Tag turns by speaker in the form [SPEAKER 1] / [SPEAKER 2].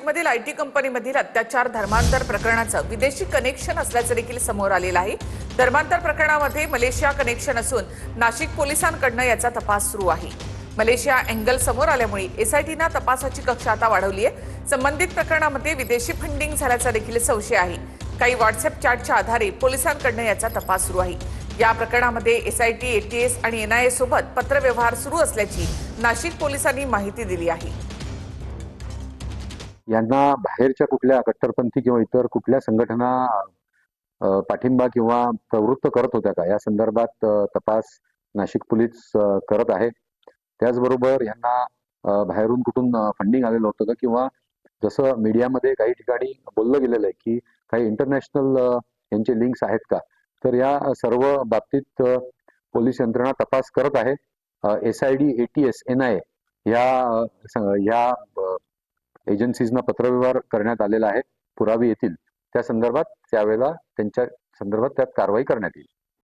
[SPEAKER 1] नाशिकमधील आयटी कंपनीमधील अत्याचार धर्मांतर प्रकरणाचं विदेशी कनेक्शन असल्याचं देखील समोर आलेलं आहे। धर्मांतर प्रकरणामध्ये मलेशिया कनेक्शन असून नाशिक पोलिसांकडून याचा तपास सुरू आहे। मलेशिया अँगल समोर आल्यामुळे एसआयटीने तपासाची कक्षा आता वाढवली आहे। संबंधित प्रकरणामध्ये विदेशी फंडिंग झाल्याचा देखील संशय आहे। काही व्हॉट्सअप चॅटच्या आधारे पोलिसांकडून याचा तपास सुरू आहे। या प्रकरणामध्ये एसआयटी, एटीएस आणि एनआयए सोबत पत्रव्यवहार सुरू असल्याची नाशिक पोलिसांनी माहिती दिली आहे।
[SPEAKER 2] यांना बाहेरच्या कुठल्या कट्टरपंथी किंवा इतर कुठल्या संघटना पाठिंबा किंवा प्रवृत्त करत होत्या का, या संदर्भात तपास नाशिक पोलीस करत आहे। त्याचबरोबर यांना बाहेरून कुठून फंडिंग आलेलं होतं का, किंवा जसं मीडियामध्ये काही ठिकाणी बोललं गेलेलं आहे की काही इंटरनॅशनल यांचे लिंक्स आहेत का, तर या सर्व बाबतीत पोलीस यंत्रणा तपास करत आहे। एसआयडी, एटीएस, एनआयए या एजन्सीजना पत्रव्यवहार करण्यात आलेला आहे। पुरावे येतील त्या संदर्भात त्यावेळेला त्यांच्या संदर्भात त्यात कारवाई करण्यात येईल।